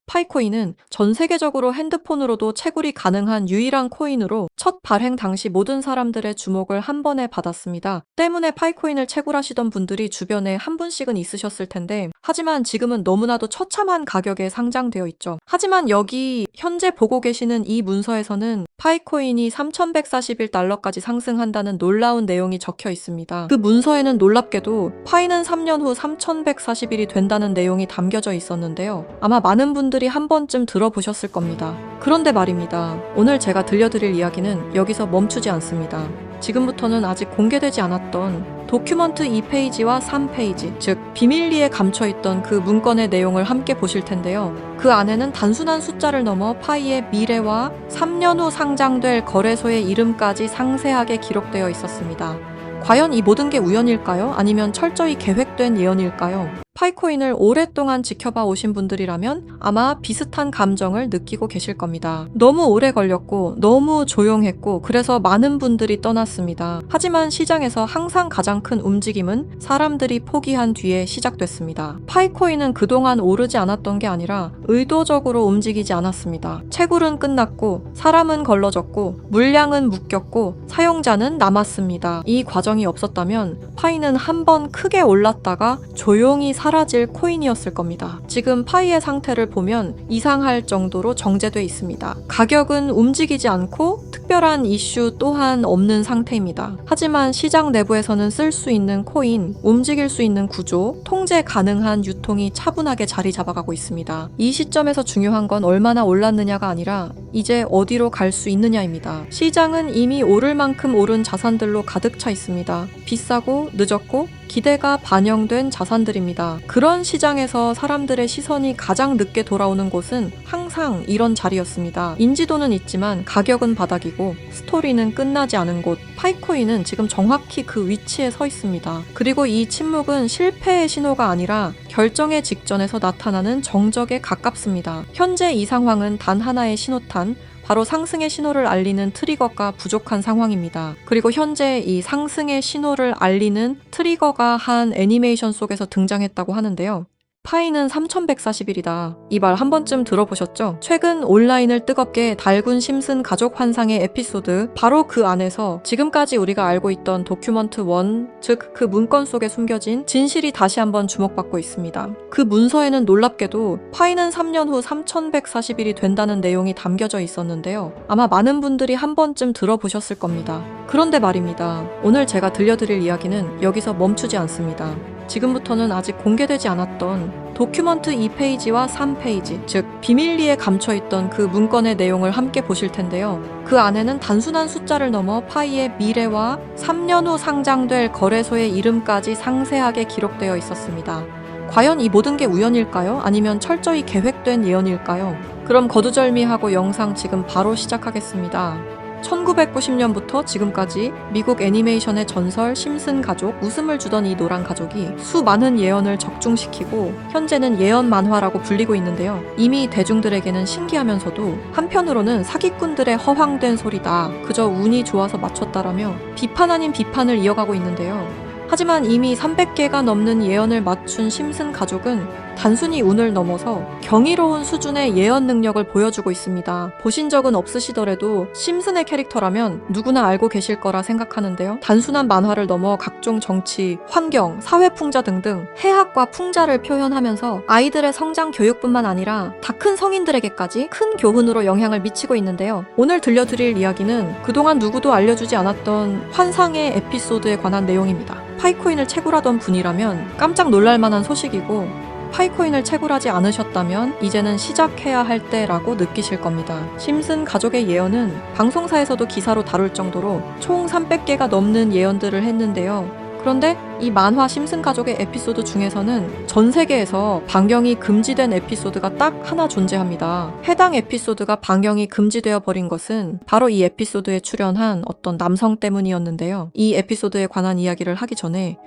파이코인은 전 세계적으로 핸드폰으로도 채굴이 가능한 유일한 코인으로 첫 발행 당시 모든 사람들의 주목을 한 번에 받았습니다. 때문에 파이코인을 채굴하시던 분들이 주변에 한 분씩은 있으셨을 텐데, 하지만 지금은 너무나도 처참한 가격에 상장되어 있죠. 하지만 여기 현재 보고 계시는 이 문서에서는 파이코인이 3,141달러까지 상승한다는 놀라운 내용이 적혀 있습니다. 그 문서에는 놀랍게도 파이는 3년 후 3,140일이 된다는 내용이 담겨져 있었는데요. 아마 많은 분들이 한 번쯤 들어보셨을 겁니다. 그런데 말입니다. 오늘 제가 들려드릴 이야기는 여기서 멈추지 않습니다. 지금부터는 아직 공개되지 않았던 도큐먼트 2페이지와 3페이지, 즉 비밀리에 감춰있던 그 문건의 내용을 함께 보실 텐데요. 그 안에는 단순한 숫자를 넘어 파이의 미래와 3년 후 상장될 거래소의 이름까지 상세하게 기록되어 있었습니다. 과연 이 모든 게 우연일까요? 아니면 철저히 계획된 예언일까요? 파이코인을 오랫동안 지켜봐 오신 분들이라면 아마 비슷한 감정을 느끼고 계실 겁니다. 너무 오래 걸렸고 너무 조용했고 그래서 많은 분들이 떠났습니다. 하지만 시장에서 항상 가장 큰 움직임은 사람들이 포기한 뒤에 시작됐습니다. 파이코인은 그동안 오르지 않았던 게 아니라 의도적으로 움직이지 않았습니다. 채굴은 끝났고 사람은 걸러졌고 물량은 묶였고 사용자는 남았습니다. 이 과정이 없었다면 파이는 한 번 크게 올랐다가 조용히 사라질 코인이었을 겁니다. 지금 파이의 상태를 보면 이상할 정도로 정제돼 있습니다. 가격은 움직이지 않고 특별한 이슈 또한 없는 상태입니다. 하지만 시장 내부에서는 쓸 수 있는 코인, 움직일 수 있는 구조, 통제 가능한 유통이 차분하게 자리 잡아가고 있습니다. 이 시점에서 중요한 건 얼마나 올랐느냐가 아니라 이제 어디로 갈 수 있느냐입니다. 시장은 이미 오를 만큼 오른 자산들로 가득 차 있습니다. 비싸고 늦었고 기대가 반영된 자산들입니다. 그런 시장에서 사람들의 시선이 가장 늦게 돌아오는 곳은 항상 이런 자리였습니다. 인지도는 있지만 가격은 바닥이고 스토리는 끝나지 않은 곳. 파이코인은 지금 정확히 그 위치에 서 있습니다. 그리고 이 침묵은 실패의 신호가 아니라 결정의 직전에서 나타나는 정적에 가깝습니다. 현재 이 상황은 단 하나의 신호탄, 바로 상승의 신호를 알리는 트리거가 부족한 상황입니다. 그리고 현재 이 상승의 신호를 알리는 트리거가 한 애니메이션 속에서 등장했다고 하는데요. 파이는 3,140일이다. 이 말 한 번쯤 들어보셨죠? 최근 온라인을 뜨겁게 달군 심슨 가족 환상의 에피소드, 바로 그 안에서 지금까지 우리가 알고 있던 도큐먼트 1, 즉 그 문건 속에 숨겨진 진실이 다시 한번 주목받고 있습니다. 그 문서에는 놀랍게도 파이는 3년 후 3,140일이 된다는 내용이 담겨져 있었는데요. 아마 많은 분들이 한 번쯤 들어보셨을 겁니다. 그런데 말입니다. 오늘 제가 들려드릴 이야기는 여기서 멈추지 않습니다. 지금부터는 아직 공개되지 않았던 도큐먼트 2페이지와 3페이지, 즉 비밀리에 감춰있던 그 문건의 내용을 함께 보실 텐데요. 그 안에는 단순한 숫자를 넘어 파이의 미래와 3년 후 상장될 거래소의 이름까지 상세하게 기록되어 있었습니다. 과연 이 모든 게 우연일까요? 아니면 철저히 계획된 예언일까요? 그럼 거두절미하고 영상 지금 바로 시작하겠습니다. 1990년부터 지금까지 미국 애니메이션의 전설 심슨 가족, 웃음을 주던 이 노란 가족이 수많은 예언을 적중시키고 현재는 예언 만화라고 불리고 있는데요. 이미 대중들에게는 신기하면서도 한편으로는 사기꾼들의 허황된 소리다, 그저 운이 좋아서 맞췄다라며 비판 아닌 비판을 이어가고 있는데요. 하지만 이미 300개가 넘는 예언을 맞춘 심슨 가족은 단순히 운을 넘어서 경이로운 수준의 예언 능력을 보여주고 있습니다. 보신 적은 없으시더라도 심슨의 캐릭터라면 누구나 알고 계실 거라 생각하는데요. 단순한 만화를 넘어 각종 정치, 환경, 사회 풍자 등등 해학과 풍자를 표현하면서 아이들의 성장 교육뿐만 아니라 다 큰 성인들에게까지 큰 교훈으로 영향을 미치고 있는데요. 오늘 들려드릴 이야기는 그동안 누구도 알려주지 않았던 환상의 에피소드에 관한 내용입니다. 파이코인을 채굴하던 분이라면 깜짝 놀랄 만한 소식이고, 파이코인을 채굴하지 않으셨다면 이제는 시작해야 할 때라고 느끼실 겁니다. 심슨 가족의 예언은 방송사에서도 기사로 다룰 정도로 총 300개가 넘는 예언들을 했는데요. 그런데 이 만화 심슨 가족의 에피소드 중에서는 전 세계에서 방영이 금지된 에피소드가 딱 하나 존재합니다. 해당 에피소드가 방영이 금지되어 버린 것은 바로 이 에피소드에 출연한 어떤 남성 때문이었는데요. 이 에피소드에 관한 이야기를 하기 전에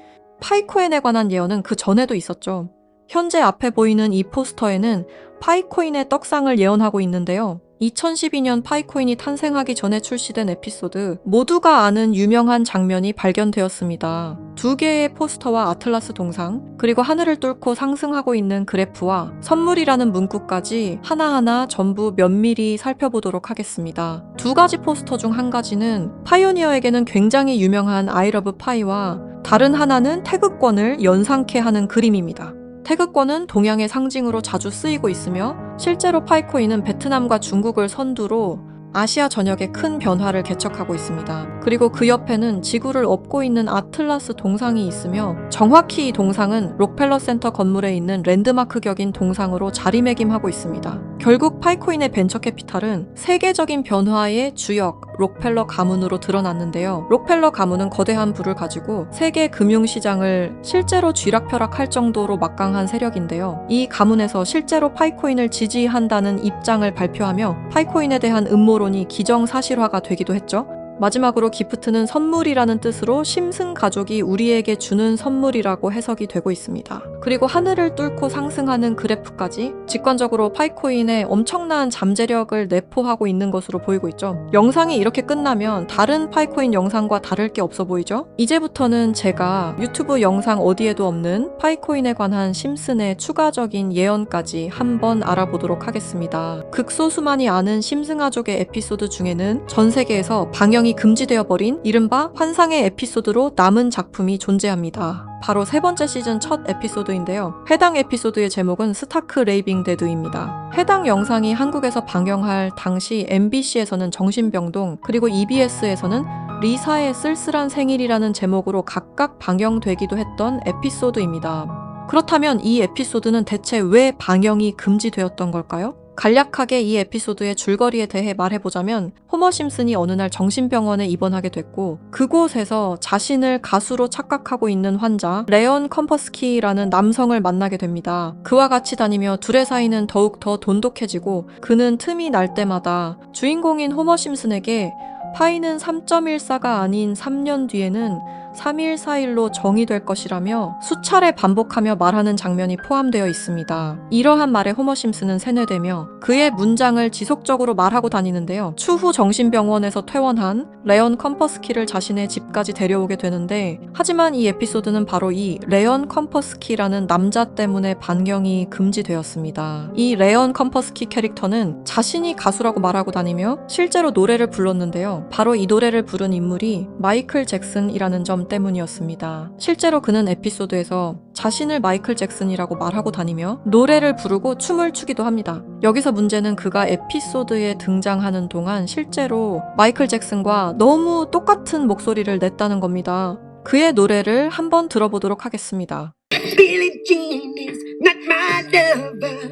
파이코인에 관한 예언은 그 전에도 있었죠. 현재 앞에 보이는 이 포스터에는 파이코인의 떡상을 예언하고 있는데요. 2012년 파이코인이 탄생하기 전에 출시된 에피소드, 모두가 아는 유명한 장면이 발견되었습니다. 두 개의 포스터와 아틀라스 동상, 그리고 하늘을 뚫고 상승하고 있는 그래프와 선물이라는 문구까지 하나하나 전부 면밀히 살펴보도록 하겠습니다. 두 가지 포스터 중 한 가지는 파이오니어에게는 굉장히 유명한 I love 파이와 다른 하나는 태극권을 연상케 하는 그림입니다. 태극권은 동양의 상징으로 자주 쓰이고 있으며 실제로 파이코인은 베트남과 중국을 선두로 아시아 전역에 큰 변화를 개척하고 있습니다. 그리고 그 옆에는 지구를 업고 있는 아틀라스 동상이 있으며 정확히 이 동상은 록펠러 센터 건물에 있는 랜드마크 격인 동상으로 자리매김하고 있습니다. 결국 파이코인의 벤처 캐피탈은 세계적인 변화의 주역 록펠러 가문으로 드러났는데요. 록펠러 가문은 거대한 부를 가지고 세계 금융시장을 실제로 쥐락펴락할 정도로 막강한 세력인데요. 이 가문에서 실제로 파이코인을 지지한다는 입장을 발표하며 파이코인에 대한 음모론이 기정사실화가 되기도 했죠. 마지막으로 기프트는 선물이라는 뜻으로 심슨 가족이 우리에게 주는 선물이라고 해석이 되고 있습니다. 그리고 하늘을 뚫고 상승하는 그래프까지 직관적으로 파이코인의 엄청난 잠재력을 내포하고 있는 것으로 보이고 있죠. 영상이 이렇게 끝나면 다른 파이코인 영상과 다를 게 없어 보이죠? 이제부터는 제가 유튜브 영상 어디에도 없는 파이코인에 관한 심슨의 추가적인 예언까지 한번 알아보도록 하겠습니다. 극소수만이 아는 심슨 가족의 에피소드 중에는 전 세계에서 방영이 금지되어 버린 이른바 환상의 에피소드로 남은 작품이 존재합니다. 바로 세 번째 시즌 첫 에피소드인데요. 해당 에피소드의 제목은 스타크 레이빙 데드입니다. 해당 영상이 한국에서 방영할 당시 MBC에서는 정신병동, 그리고 EBS에서는 리사의 쓸쓸한 생일이라는 제목으로 각각 방영되기도 했던 에피소드입니다. 그렇다면 이 에피소드는 대체 왜 방영이 금지되었던 걸까요? 간략하게 이 에피소드의 줄거리에 대해 말해보자면 호머 심슨이 어느 날 정신병원에 입원하게 됐고 그곳에서 자신을 가수로 착각하고 있는 환자 레온 컴퍼스키라는 남성을 만나게 됩니다. 그와 같이 다니며 둘의 사이는 더욱 더 돈독해지고 그는 틈이 날 때마다 주인공인 호머 심슨에게 파이는 3.14가 아닌 3년 뒤에는 3.14일로 정의될 것이라며 수차례 반복하며 말하는 장면이 포함되어 있습니다. 이러한 말에 호머 심슨은 세뇌되며 그의 문장을 지속적으로 말하고 다니는데요. 추후 정신병원에서 퇴원한 레온 컴퍼스키를 자신의 집까지 데려오게 되는데 하지만 이 에피소드는 바로 이 레온 컴퍼스키라는 남자 때문에 반경이 금지되었습니다. 이 레온 컴퍼스키 캐릭터는 자신이 가수라고 말하고 다니며 실제로 노래를 불렀는데요. 바로 이 노래를 부른 인물이 마이클 잭슨이라는 점 때문이었습니다. 실제로 그는 에피소드에서 자신을 마이클 잭슨이라고 말하고 다니며 노래를 부르고 춤을 추기도 합니다. 여기서 문제는 그가 에피소드에 등장하는 동안 실제로 마이클 잭슨과 너무 똑같은 목소리를 냈다는 겁니다. 그의 노래를 한번 들어보도록 하겠습니다. Billie Jean is not my lover.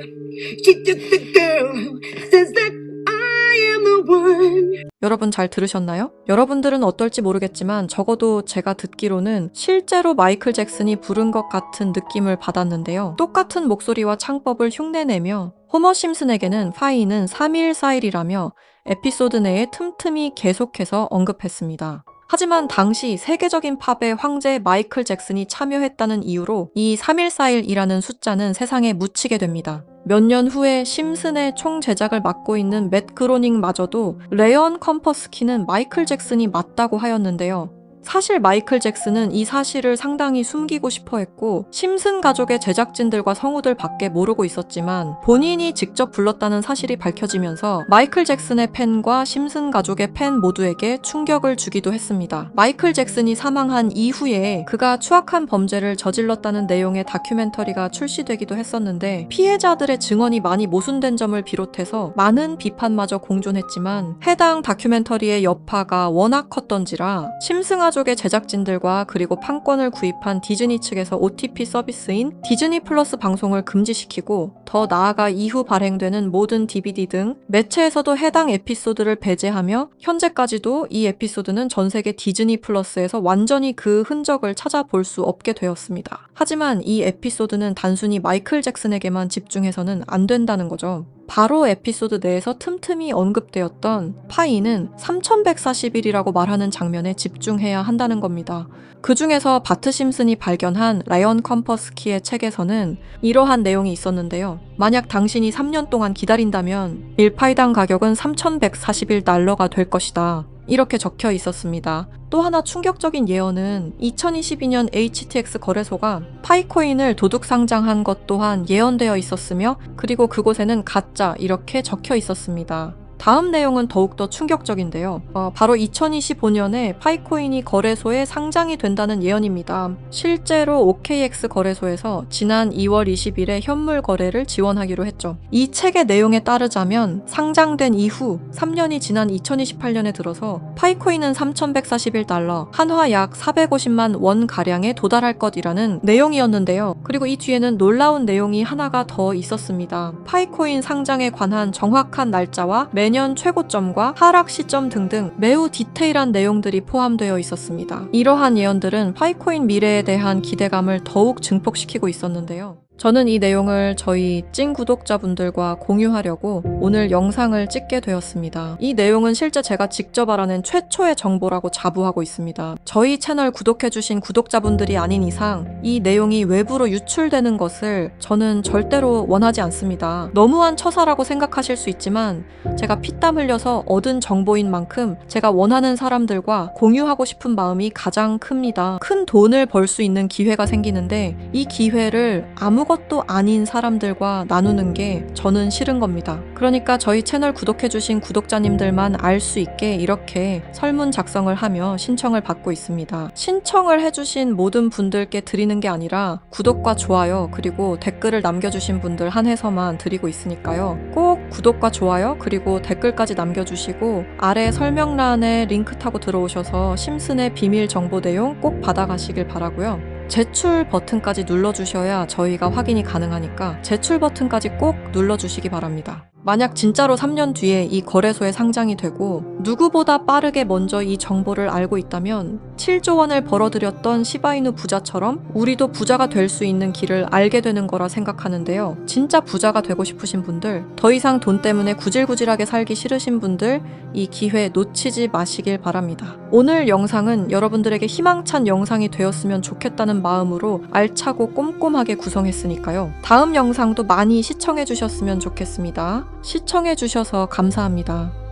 She took the girl who says that I am the one. 여러분 잘 들으셨나요? 여러분들은 어떨지 모르겠지만 적어도 제가 듣기로는 실제로 마이클 잭슨이 부른 것 같은 느낌을 받았는데요. 똑같은 목소리와 창법을 흉내내며 호머 심슨에게는 파이는 3.14일이라며 에피소드 내에 틈틈이 계속해서 언급했습니다. 하지만 당시 세계적인 팝의 황제 마이클 잭슨이 참여했다는 이유로 이 3.14일이라는 숫자는 세상에 묻히게 됩니다. 몇 년 후에 심슨의 총 제작을 맡고 있는 맷 그로닝마저도 레온 컴퍼스키는 마이클 잭슨이 맞다고 하였는데요. 사실 마이클 잭슨은 이 사실을 상당히 숨기고 싶어 했고 심슨 가족의 제작진들과 성우들 밖에 모르고 있었지만 본인이 직접 불렀다는 사실이 밝혀지면서 마이클 잭슨의 팬과 심슨 가족의 팬 모두에게 충격을 주기도 했습니다. 마이클 잭슨이 사망한 이후에 그가 추악한 범죄를 저질렀다는 내용의 다큐멘터리가 출시되기도 했었는데 피해자들의 증언이 많이 모순된 점을 비롯해서 많은 비판마저 공존했지만 해당 다큐멘터리의 여파가 워낙 컸던지라 심슨 가족의 제작진들과 그리고 판권을 구입한 디즈니 측에서 OTP 서비스인 디즈니 플러스 방송을 금지시키고 더 나아가 이후 발행되는 모든 DVD 등 매체에서도 해당 에피소드를 배제하며 현재까지도 이 에피소드는 전 세계 디즈니 플러스에서 완전히 그 흔적을 찾아볼 수 없게 되었습니다. 하지만 이 에피소드는 단순히 마이클 잭슨에게만 집중해서는 안 된다는 거죠. 바로 에피소드 내에서 틈틈이 언급되었던 파이는 3141이라고 말하는 장면에 집중해야 한다는 겁니다. 그 중에서 바트 심슨이 발견한 라이언 컴퍼스키의 책에서는 이러한 내용이 있었는데요. 만약 당신이 3년 동안 기다린다면 1파이당 가격은 3141달러가 될 것이다. 이렇게 적혀 있었습니다. 또 하나 충격적인 예언은 2022년 HTX 거래소가 파이코인을 도둑 상장한 것 또한 예언되어 있었으며, 그리고 그곳에는 가짜 이렇게 적혀 있었습니다. 다음 내용은 더욱더 충격적인데요. 바로 2025년에 파이코인이 거래소에 상장이 된다는 예언입니다. 실제로 OKX 거래소에서 지난 2월 20일에 현물 거래를 지원하기로 했죠. 이 책의 내용에 따르자면 상장된 이후 3년이 지난 2028년에 들어서 파이코인은 3141달러, 한화 약 450만 원 가량에 도달할 것이라는 내용이었는데요. 그리고 이 뒤에는 놀라운 내용이 하나가 더 있었습니다. 파이코인 상장에 관한 정확한 날짜와 매년 최고점과 하락 시점 등등 매우 디테일한 내용들이 포함되어 있었습니다. 이러한 예언들은 파이코인 미래에 대한 기대감을 더욱 증폭시키고 있었는데요. 저는 이 내용을 저희 찐 구독자분들과 공유하려고 오늘 영상을 찍게 되었습니다. 이 내용은 실제 제가 직접 알아낸 최초의 정보라고 자부하고 있습니다. 저희 채널 구독해주신 구독자분들이 아닌 이상 이 내용이 외부로 유출되는 것을 저는 절대로 원하지 않습니다. 너무한 처사라고 생각하실 수 있지만 제가 피땀 흘려서 얻은 정보인 만큼 제가 원하는 사람들과 공유하고 싶은 마음이 가장 큽니다. 큰 돈을 벌 수 있는 기회가 생기는데 이 기회를 아무것도 아닌 사람들과 나누는 게 저는 싫은 겁니다. 그러니까 저희 채널 구독해주신 구독자님들만 알 수 있게 이렇게 설문 작성을 하며 신청을 받고 있습니다. 신청을 해주신 모든 분들께 드리는 게 아니라 구독과 좋아요 그리고 댓글을 남겨주신 분들 한해서만 드리고 있으니까요. 꼭 구독과 좋아요 그리고 댓글까지 남겨주시고 아래 설명란에 링크 타고 들어오셔서 심슨의 비밀 정보 내용 꼭 받아가시길 바라고요. 제출 버튼까지 눌러주셔야 저희가 확인이 가능하니까 제출 버튼까지 꼭 눌러주시기 바랍니다. 만약 진짜로 3년 뒤에 이 거래소에 상장이 되고 누구보다 빠르게 먼저 이 정보를 알고 있다면 7조 원을 벌어들였던 시바이누 부자처럼 우리도 부자가 될 수 있는 길을 알게 되는 거라 생각하는데요. 진짜 부자가 되고 싶으신 분들, 더 이상 돈 때문에 구질구질하게 살기 싫으신 분들 이 기회 놓치지 마시길 바랍니다. 오늘 영상은 여러분들에게 희망찬 영상이 되었으면 좋겠다는 마음으로 알차고 꼼꼼하게 구성했으니까요. 다음 영상도 많이 시청해 주셨으면 좋겠습니다. 시청해 주셔서 감사합니다.